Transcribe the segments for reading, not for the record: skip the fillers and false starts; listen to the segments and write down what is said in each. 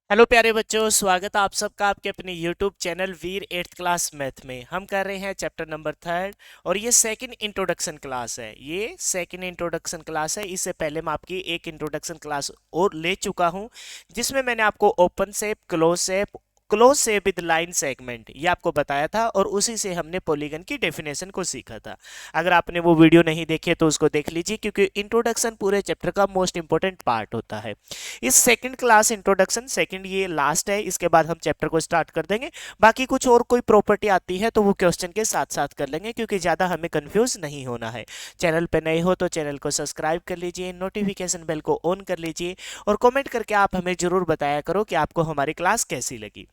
Hello प्यारे बच्चों, स्वागत है आप सबका आपके अपने यूट्यूब चैनल वीर 8th क्लास मैथ में। हम कर रहे हैं चैप्टर नंबर 3 और ये सेकंड इंट्रोडक्शन क्लास है। ये सेकंड इंट्रोडक्शन क्लास है। इससे पहले मैं आपकी एक इंट्रोडक्शन क्लास और ले चुका हूं जिसमें मैंने आपको open shape, close shape with line segment ये आपको बताया था और उसी से हमने पॉलीगन की डेफिनेशन को सीखा था। अगर आपने वो वीडियो नहीं देखे तो उसको देख लीजिए, क्योंकि इंट्रोडक्शन पूरे चैप्टर का मोस्ट इंपॉर्टेंट पार्ट होता है। इस सेकंड क्लास इंट्रोडक्शन सेकंड ये लास्ट है, इसके बाद हम चैप्टर को स्टार्ट कर देंगे। बाकी कुछ और कोई प्रॉपर्टी आती है तो वो क्वेश्चन के साथ साथ कर लेंगे, क्योंकि ज़्यादा हमें कंफ्यूज नहीं होना है। चैनल पे नए हो तो चैनल को सब्सक्राइब कर लीजिए, नोटिफिकेशन बेल को ऑन कर लीजिए और कमेंट करके आप हमें जरूर बताया करो कि आपको हमारी क्लास कैसी लगी।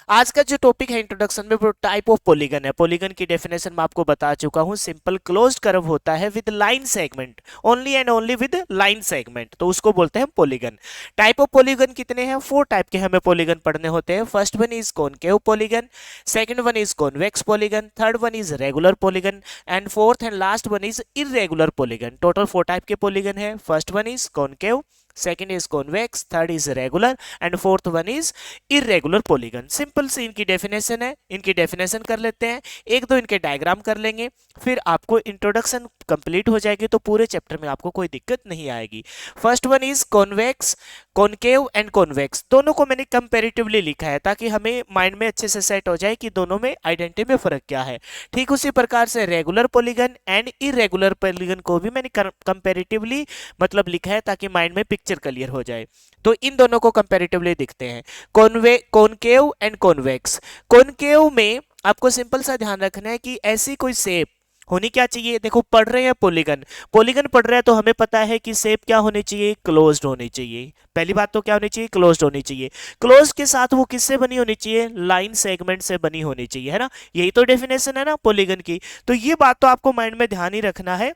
आज का जो टॉपिक है इंट्रोडक्शन में वो टाइप ऑफ पॉलीगन है। पॉलीगन की डेफिनेशन मैं आपको बता चुका हूं। सिंपल क्लोज्ड कर्व होता है with line segment, only and only with line segment, तो उसको बोलते हैं पॉलीगन। टाइप ऑफ पॉलीगन कितने हैं? 4 टाइप के हमें पॉलीगन पढ़ने होते हैं। First one is concave polygon, second one is convex polygon, third one is regular polygon and fourth and last one is irregular polygon. Total 4 type के polygon है। First one is concave, second is convex, third is regular and fourth one is irregular polygon. Simple सी इनकी definition है। इनकी definition कर लेते हैं, एक दो इनके डायग्राम कर लेंगे, फिर आपको इंट्रोडक्शन कंप्लीट हो जाएगी तो पूरे चैप्टर में आपको कोई दिक्कत नहीं आएगी। First one is convex, concave and convex. दोनों को मैंने कंपैरेटिवली लिखा है ताकि हमें माइंड में अच्छे से सेट हो जाए कि दोनों में आइडेंटिटी में फर्क क्या है। ठीक उसी प्रकार से regular polygon and irregular polygon को भी मैंने कंपैरेटिवली मतलब लिखा है ताकि माइंड में पिक्चर क्लियर हो जाए। तो इन दोनों को कंपैरेटिवली दिखते हैं, कॉनकेव एंड कॉन्वेक्स। कॉनकेव में आपको सिंपल सा ध्यान रखना है कि ऐसी कोई शेप होनी क्या चाहिए। देखो पढ़ रहे हैं पॉलीगन, पॉलीगन पढ़ रहे हैं तो हमें पता है कि शेप क्या होनी चाहिए, क्लोज्ड होनी चाहिए। पहली बात तो क्या होनी चाहिए, क्लोज्ड होनी चाहिए। क्लोज के साथ वो किससे बनी होनी चाहिए, लाइन सेगमेंट से बनी होनी चाहिए, है ना। यही तो डेफिनेशन है ना पॉलीगन की। तो ये बात तो आपको माइंड में ध्यान ही रखना है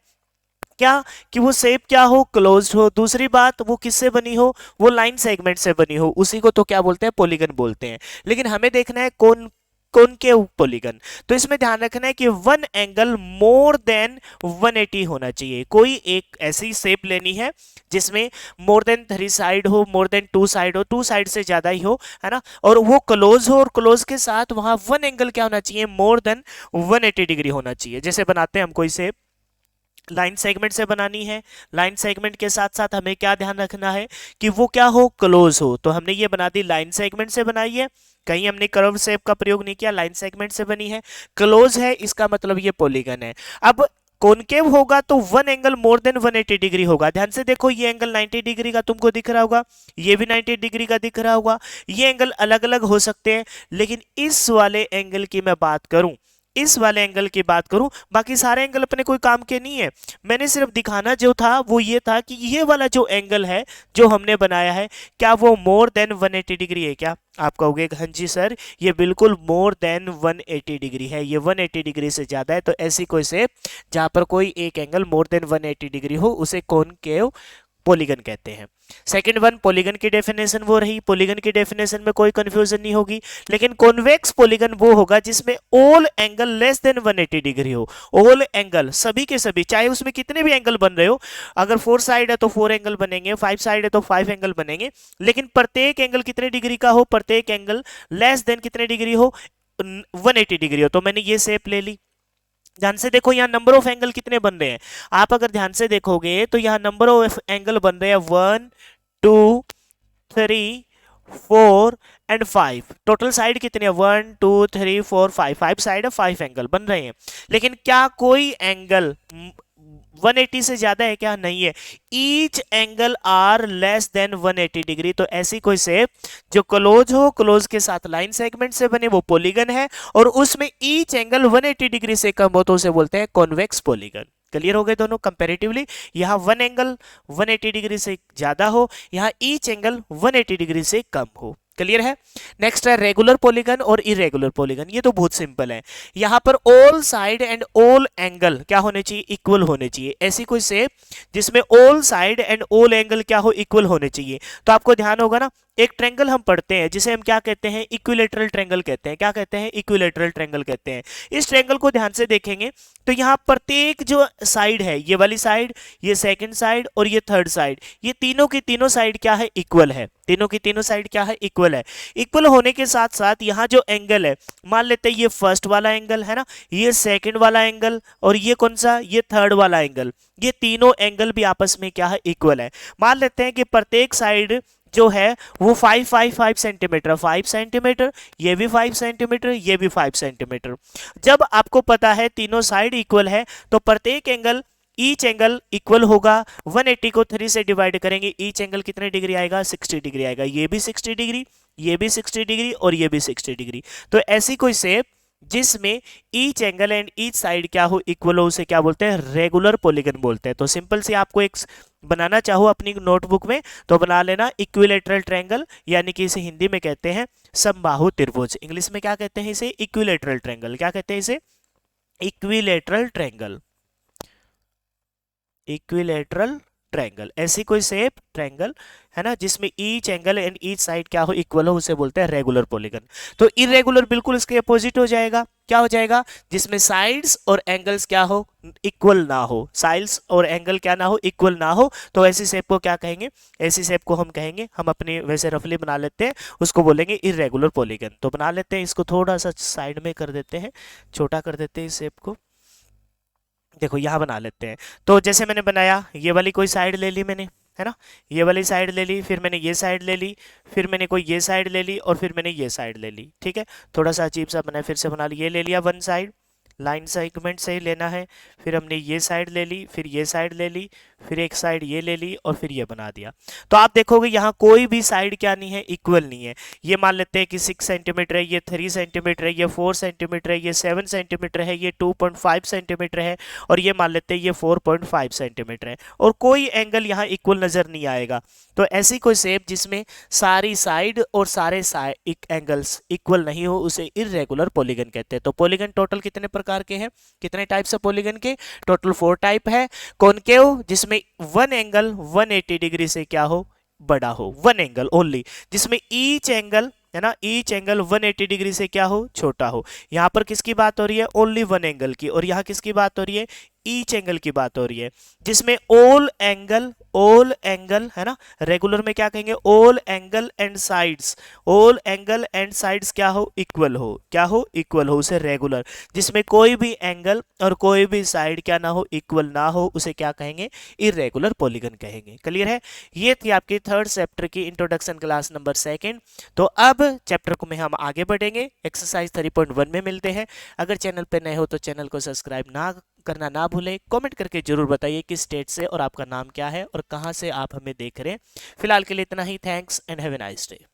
क्या, कि वो शेप क्या हो, क्लोज्ड हो। दूसरी बात वो किससे बनी हो, वो लाइन सेगमेंट से बनी हो। उसी को तो क्या बोलते हैं, पॉलीगन बोलते हैं। लेकिन हमें देखना है कौन कौन के पॉलीगन। तो इसमें ध्यान रखना है कि वन एंगल मोर देन 180 होना चाहिए। कोई एक ऐसी शेप लेनी है जिसमें मोर देन 3 साइड हो, मोर देन 2 साइड हो, 2 साइड से ज्यादा ही हो, है ना। और वो क्लोज हो और क्लोज के साथ वहां वन एंगल क्या होना चाहिए, मोर देन 180 डिग्री होना चाहिए। जैसे बनाते हैं हम कोई शेप, लाइन सेगमेंट से बनानी है, लाइन सेगमेंट के साथ साथ हमें क्या ध्यान रखना है कि वो क्या हो, क्लोज हो। तो हमने ये बना दी, लाइन सेगमेंट से बनाई है, कहीं हमने कर्व शेप का प्रयोग नहीं किया, लाइन सेगमेंट से बनी है, क्लोज है, इसका मतलब ये पॉलीगन है। अब कॉनकेव होगा तो one angle more than 180 degree होगा। ध्यान से देखो, ये एंगल 90 डिग्री का तुमको दिख रहा होगा, ये भी 90 डिग्री का दिख रहा होगा। ये एंगल अलग अलग हो सकते हैं, लेकिन इस वाले एंगल की मैं बात करूं, इस वाले एंगल की बात करूं, बाकी सारे एंगल अपने कोई काम के नहीं है। मैंने सिर्फ दिखाना जो था वो ये था कि ये वाला जो एंगल है जो हमने बनाया है, क्या वो मोर देन 180 डिग्री है क्या। आप कहोगे हाँ जी सर, ये बिल्कुल मोर देन 180 डिग्री है, ये 180 डिग्री से ज्यादा है। तो ऐसी कोई शेप जहां पर कोई एक एंगल मोर देन 180 डिग्री हो उसे कॉनकेव पॉलीगन कहते हैं। सेकंड वन, पॉलीगन की डेफिनेशन वो रही, पॉलीगन की डेफिनेशन में कोई कंफ्यूजन नहीं होगी। लेकिन कॉन्वेक्स पॉलीगन वो होगा जिसमें all angle less than 180 degree हो। ऑल एंगल सभी के सभी, चाहे उसमें कितने भी एंगल बन रहे हो, अगर 4 साइड है तो 4 एंगल बनेंगे, 5 साइड है तो 5 एंगल बनेंगे, लेकिन प्रत्येक एंगल कितने डिग्री का हो, प्रत्येक एंगल लेस देन कितने डिग्री हो, 180 डिग्री हो। तो मैंने ये शेप ले ली। ध्यान से देखो यहाँ नंबर ऑफ एंगल कितने बन रहे हैं, आप अगर ध्यान से देखोगे तो यहाँ नंबर ऑफ एंगल बन रहे हैं 1 2 3 4 एंड 5। टोटल साइड कितने हैं, 1 2 3 4 5, 5 साइड है, 5 एंगल बन रहे हैं। लेकिन क्या कोई एंगल 180 से ज्यादा है क्या, नहीं है। Each angle are less than 180 degree. तो ऐसी कोई शेप जो क्लोज हो, क्लोज के साथ लाइन सेगमेंट से बने, वो पॉलीगन है। और उसमें ईच एंगल 180 डिग्री से कम हो तो उसे बोलते हैं कॉन्वेक्स पॉलीगन। क्लियर हो गए दोनों कंपैरेटिवली। यहाँ वन एंगल 180 डिग्री से ज्यादा हो, यहाँ ईच एंगल 180 डिग्री से कम हो। क्लियर है। नेक्स्ट है रेगुलर पॉलीगन और इरेगुलर पॉलीगन। ये तो बहुत सिंपल है। यहां पर all side and all angle क्या होने चाहिए, इक्वल होने चाहिए। ऐसी कोई शेप जिसमें all side and all angle क्या हो, इक्वल होने चाहिए। तो आपको ध्यान होगा ना, एक ट्रायंगल हम पढ़ते हैं जिसे हम क्या कहते हैं, इक्विलेटरल ट्रायंगल कहते हैं। क्या कहते हैं, इक्विलेटरल ट्रायंगल कहते हैं। इस ट्रायंगल को ध्यान से देखेंगे तो यहाँ प्रत्येक जो साइड है, ये वाली साइड, ये सेकंड साइड और ये थर्ड साइड, ये तीनों की तीनों साइड क्या है, इक्वल है। तीनों की तीनों साइड क्या है, इक्वल है। इक्वल होने के साथ साथ यहाँ जो एंगल है, मान लेते हैं ये फर्स्ट वाला एंगल है ना, ये सेकंड वाला एंगल और ये कौन सा, ये थर्ड वाला एंगल, ये तीनों एंगल भी आपस में क्या है, इक्वल है। मान लेते हैं कि प्रत्येक साइड जो है वो 5 सेंटीमीटर, 5 सेंटीमीटर, ये भी 5 सेंटीमीटर, ये भी 5 सेंटीमीटर। जब आपको पता है तीनों साइड इक्वल है तो प्रत्येक एंगल, ईच एंगल इक्वल होगा। 180 को 3 से डिवाइड करेंगे, ईच एंगल कितने डिग्री आएगा, 60 डिग्री आएगा। ये भी 60 डिग्री, ये भी 60 डिग्री और ये भी 60 डिग्री। तो ऐसी कोई शेप जिसमें each angle and each side क्या हो, इक्वल हो, उसे क्या बोलते हैं, रेगुलर पॉलीगन बोलते हैं। तो सिंपल से आपको एक बनाना चाहो अपनी नोटबुक में तो बना लेना, इक्विलेटरल ट्रायंगल, यानी कि इसे हिंदी में कहते हैं समबाहु त्रिभुज। इंग्लिश में क्या कहते हैं इसे, इक्विलेटरल ट्रायंगल। क्या कहते हैं इसे, इक्विलेटरल ट्रायंगल, इक्विलेटरल ट्रायंगल। ऐसी कोई शेप ट्रायंगल है ना जिसमें each angle and each side क्या हो, इक्वल हो, उसे बोलते हैं रेगुलर पॉलीगन। तो इरेगुलर बिल्कुल इसके अपोजिट हो जाएगा। क्या हो जाएगा, जिसमें साइड्स और एंगल्स क्या हो, इक्वल ना हो, साइड्स और एंगल क्या ना हो, इक्वल ना हो। तो ऐसी शेप को क्या कहेंगे, ऐसी शेप को हम कहेंगे, हम अपने वैसे रफली बना लेते हैं, उसको बोलेंगे इरेगुलर पॉलीगन। तो बना लेते हैं, इसको थोड़ा सा साइड में कर देते हैं, छोटा कर देते हैं इस शेप को। देखो यहाँ बना लेते हैं। तो जैसे मैंने बनाया, ये वाली कोई साइड ले ली मैंने, है ना, ये वाली साइड ले ली, फिर मैंने ये साइड ले ली, फिर मैंने कोई ये साइड ले ली और फिर मैंने ये साइड ले ली। ठीक है, थोड़ा सा अजीब सा बनाया, फिर से बना लिया, ये ले लिया वन साइड, लाइन सेगमेंट से ही लेना है। फिर हमने ये साइड ले ली, फिर ये साइड ले ली, फिर एक साइड ये ले ली और फिर ये बना दिया। तो आप देखोगे यहाँ कोई भी साइड क्या नहीं है, इक्वल नहीं है। ये मान लेते हैं कि 6 सेंटीमीटर है, ये 3 सेंटीमीटर है, ये 4 सेंटीमीटर है, ये 7 सेंटीमीटर है, ये 2.5 सेंटीमीटर है और ये मान लेते हैं ये 4.5 सेंटीमीटर है, और कोई एंगल यहाँ इक्वल नजर नहीं आएगा। तो ऐसी कोई शेप जिसमें सारी साइड और सारे एंगल्स इक्वल नहीं हो, उसे इररेगुलर पॉलीगन कहते हैं। तो पॉलीगन टोटल कितने प्रकार के हैं, कितने टाइप्स है पॉलीगन के, टोटल 4 टाइप है। कॉनकेव, जिसमें वन एंगल 180 डिग्री से क्या हो, बड़ा हो, वन एंगल ओनली। जिसमें ईच एंगल है ना, ईच एंगल 180 डिग्री से क्या हो, छोटा हो। यहां पर किसकी बात हो रही है, ओनली वन एंगल की, और यहां किसकी बात हो रही है, ईच एंगल की बात हो रही है। जिसमें ऑल एंगल है ना, रेगुलर में क्या कहेंगे, all angle and sides, all angle and sides क्या हो, इक्वल हो, क्या हो, इक्वल हो, उसे रेगुलर। जिसमें कोई भी एंगल और कोई भी साइड क्या ना हो, इक्वल ना हो, उसे क्या कहेंगे, इररेगुलर पॉलीगन कहेंगे। क्लियर है, ये थी आपकी थर्ड चैप्टर की इंट्रोडक्शन क्लास नंबर 2। तो अब चैप्टर को में हम आगे बढ़ेंगे, एक्सरसाइज 3.1 में मिलते हैं। अगर चैनल पर नए हो तो चैनल को सब्सक्राइब करना ना भूलें। कमेंट करके जरूर बताइए किस स्टेट से और आपका नाम क्या है और कहां से आप हमें देख रहे हैं। फिलहाल के लिए इतना ही, thanks and have a nice day.